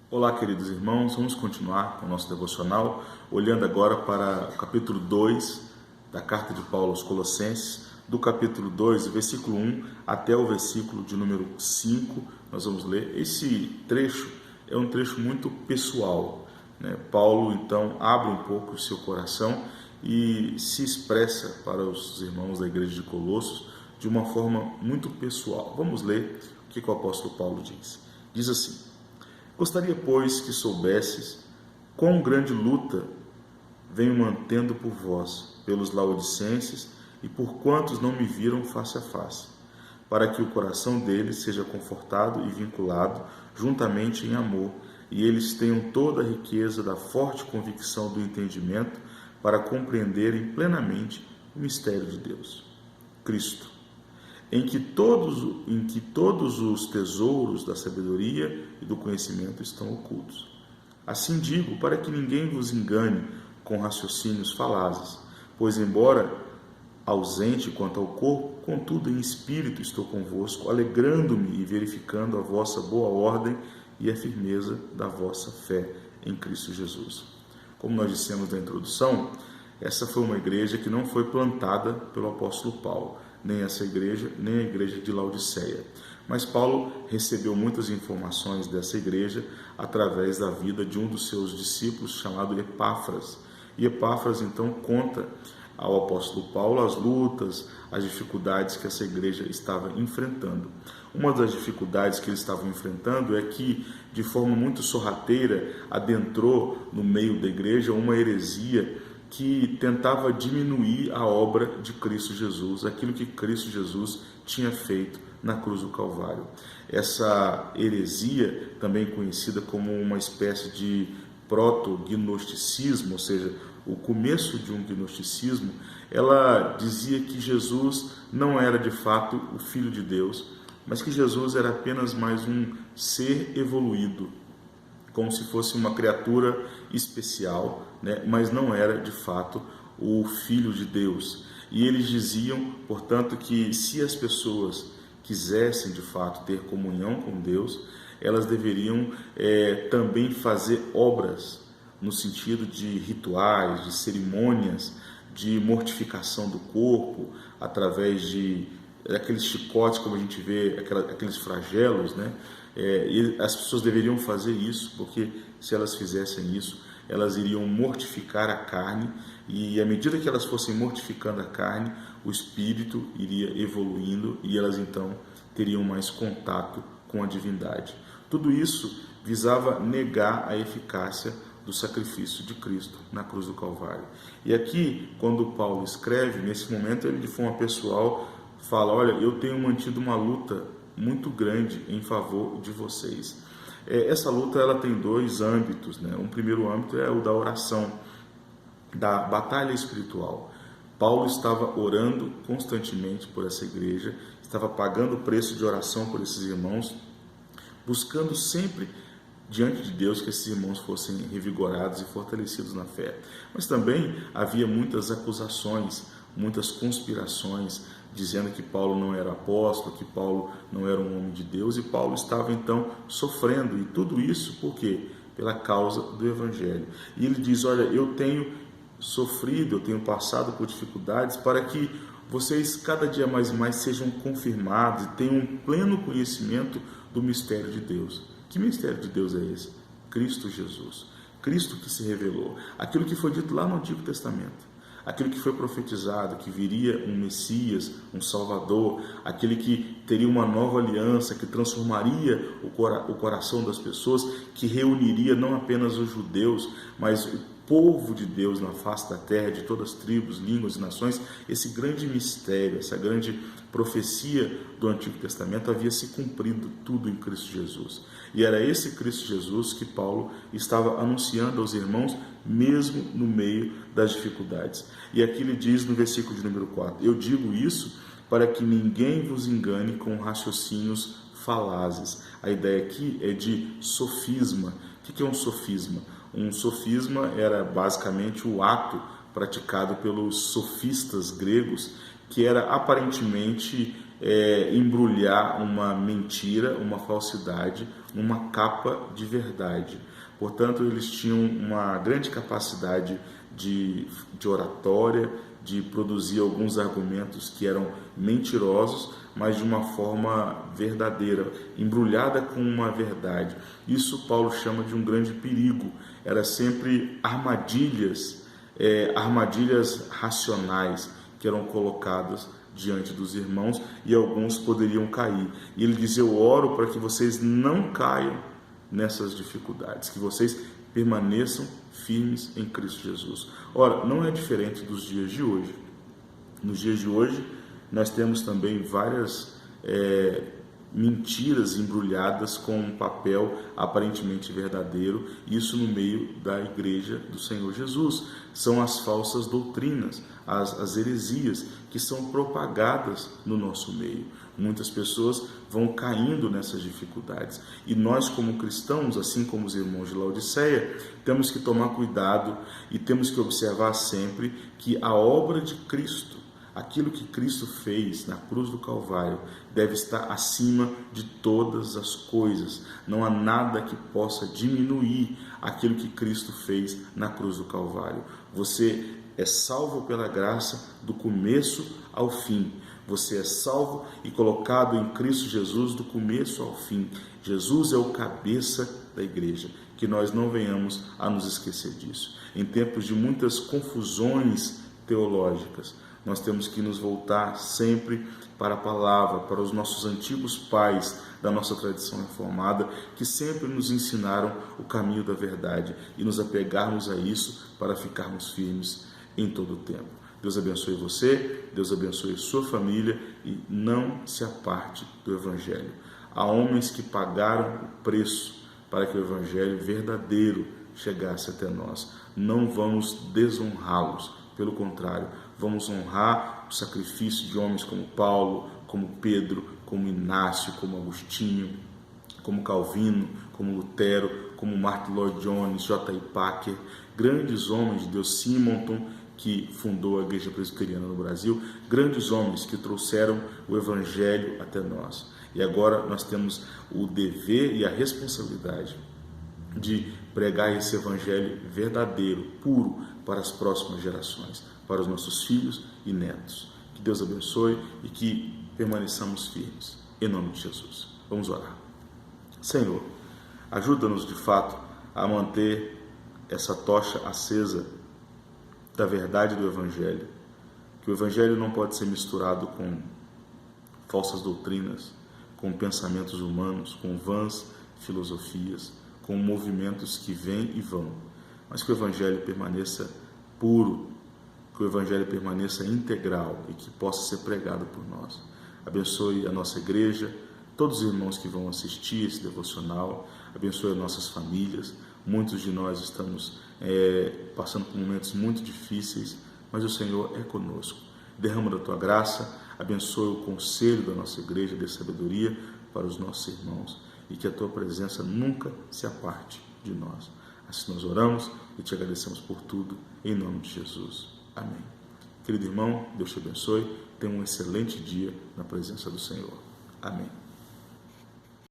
Olá, queridos irmãos, vamos continuar com o nosso devocional, olhando agora para o capítulo 2 da carta de Paulo aos Colossenses, do capítulo 2, versículo 1 até o versículo de número 5, nós vamos ler. Esse trecho é um trecho muito pessoal, né? Paulo, então, abre um pouco o seu coração e se expressa para os irmãos da igreja de Colossos de uma forma muito pessoal. Vamos ler o que o apóstolo Paulo diz. Diz assim: Gostaria, pois, que soubesses quão grande luta venho mantendo por vós, pelos laodicenses e por quantos não me viram face a face, para que o coração deles seja confortado e vinculado juntamente em amor, e eles tenham toda a riqueza da forte convicção do entendimento para compreenderem plenamente o mistério de Deus, Cristo, em que todos os tesouros da sabedoria e do conhecimento estão ocultos. Assim digo, para que ninguém vos engane com raciocínios falazes, pois embora ausente quanto ao corpo, contudo em espírito estou convosco, alegrando-me e verificando a vossa boa ordem e a firmeza da vossa fé em Cristo Jesus. Como nós dissemos na introdução, essa foi uma igreja que não foi plantada pelo apóstolo Paulo, nem essa igreja, nem a igreja de Laodiceia. Mas Paulo recebeu muitas informações dessa igreja através da vida de um dos seus discípulos, chamado Epáfras. E Epáfras, então, conta ao apóstolo Paulo as lutas, as dificuldades que essa igreja estava enfrentando. Uma das dificuldades que eles estavam enfrentando é que, de forma muito sorrateira, adentrou no meio da igreja uma heresia que tentava diminuir a obra de Cristo Jesus, aquilo que Cristo Jesus tinha feito na cruz do Calvário. Essa heresia, também conhecida como uma espécie de proto-gnosticismo, ou seja, o começo de um gnosticismo, ela dizia que Jesus não era de fato o Filho de Deus, mas que Jesus era apenas mais um ser evoluído, como se fosse uma criatura especial, né? Mas não era de fato o Filho de Deus. E eles diziam, portanto, que se as pessoas quisessem de fato ter comunhão com Deus, elas deveriam também fazer obras no sentido de rituais, de cerimônias, de mortificação do corpo, através de aqueles chicotes, como a gente vê, aqueles flagelos, né? E as pessoas deveriam fazer isso, porque se elas fizessem isso, elas iriam mortificar a carne, e à medida que elas fossem mortificando a carne, o espírito iria evoluindo e elas então teriam mais contato com a divindade. Tudo isso visava negar a eficácia do sacrifício de Cristo na cruz do Calvário. E aqui, quando Paulo escreve, nesse momento ele de forma pessoal fala: olha, eu tenho mantido uma luta muito grande em favor de vocês. Essa luta ela tem dois âmbitos, né? Um primeiro âmbito é o da oração, da batalha espiritual. Paulo estava orando constantemente por essa igreja, estava pagando o preço de oração por esses irmãos, buscando sempre diante de Deus que esses irmãos fossem revigorados e fortalecidos na fé. Mas também havia muitas acusações, muitas conspirações, dizendo que Paulo não era apóstolo, que Paulo não era um homem de Deus, e Paulo estava então sofrendo, e tudo isso por quê? Pela causa do Evangelho. E ele diz: olha, eu tenho sofrido, eu tenho passado por dificuldades para que vocês cada dia mais e mais sejam confirmados e tenham um pleno conhecimento do mistério de Deus. Que mistério de Deus é esse? Cristo Jesus. Cristo que se revelou. Aquilo que foi dito lá no Antigo Testamento. Aquilo que foi profetizado, que viria um Messias, um Salvador, aquele que teria uma nova aliança, que transformaria o coração das pessoas, que reuniria não apenas os judeus, mas o povo de Deus na face da terra, de todas as tribos, línguas e nações. Esse grande mistério, essa grande profecia do Antigo Testamento havia se cumprido tudo em Cristo Jesus. E era esse Cristo Jesus que Paulo estava anunciando aos irmãos, mesmo no meio das dificuldades. E aqui ele diz no versículo de número 4: eu digo isso para que ninguém vos engane com raciocínios falazes. A ideia aqui é de sofisma. O que é um sofisma? Um sofisma era basicamente o ato praticado pelos sofistas gregos, que era aparentemente embrulhar uma mentira, uma falsidade, numa capa de verdade. Portanto, eles tinham uma grande capacidade de oratória, de produzir alguns argumentos que eram mentirosos, mas de uma forma verdadeira, embrulhada com uma verdade. Isso Paulo chama de um grande perigo. Era sempre armadilhas racionais que eram colocadas diante dos irmãos, e alguns poderiam cair. E ele diz: eu oro para que vocês não caiam nessas dificuldades, que vocês permaneçam firmes em Cristo Jesus. Ora, não é diferente dos dias de hoje. Nos dias de hoje, nós temos também várias mentiras embrulhadas com um papel aparentemente verdadeiro, isso no meio da igreja do Senhor Jesus. São as falsas doutrinas, as heresias que são propagadas no nosso meio. Muitas pessoas vão caindo nessas dificuldades, e nós, como cristãos, assim como os irmãos de Laodiceia, temos que tomar cuidado e temos que observar sempre que a obra de Cristo, aquilo que Cristo fez na cruz do Calvário, deve estar acima de todas as coisas. Não há nada que possa diminuir aquilo que Cristo fez na cruz do Calvário. Você é salvo pela graça do começo ao fim. Você é salvo e colocado em Cristo Jesus do começo ao fim. Jesus é o cabeça da igreja. Que nós não venhamos a nos esquecer disso. Em tempos de muitas confusões teológicas, nós temos que nos voltar sempre para a palavra, para os nossos antigos pais da nossa tradição reformada, que sempre nos ensinaram o caminho da verdade, e nos apegarmos a isso para ficarmos firmes em todo o tempo. Deus abençoe você, Deus abençoe sua família, e não se aparte do Evangelho. Há homens que pagaram o preço para que o Evangelho verdadeiro chegasse até nós. Não vamos desonrá-los, pelo contrário, vamos honrar o sacrifício de homens como Paulo, como Pedro, como Inácio, como Agostinho, como Calvino, como Lutero, como Martin Lloyd Jones, J.I. Packer, grandes homens de Deus, Simonton, que fundou a Igreja Presbiteriana no Brasil, grandes homens que trouxeram o Evangelho até nós. E agora nós temos o dever e a responsabilidade de pregar esse Evangelho verdadeiro, puro, para as próximas gerações, para os nossos filhos e netos. Que Deus abençoe e que permaneçamos firmes, em nome de Jesus. Vamos orar. Senhor, ajuda-nos de fato a manter essa tocha acesa da verdade do Evangelho, que o Evangelho não pode ser misturado com falsas doutrinas, com pensamentos humanos, com vãs filosofias, com movimentos que vêm e vão, mas que o Evangelho permaneça puro, que o Evangelho permaneça integral e que possa ser pregado por nós. Abençoe a nossa igreja, todos os irmãos que vão assistir esse devocional, abençoe as nossas famílias. Muitos de nós estamos passando por momentos muito difíceis, mas o Senhor é conosco. Derrama da tua graça, abençoe o conselho da nossa igreja, dê sabedoria para os nossos irmãos, e que a tua presença nunca se aparte de nós. Assim nós oramos e te agradecemos por tudo, em nome de Jesus. Amém. Querido irmão, Deus te abençoe. Tenha um excelente dia na presença do Senhor. Amém.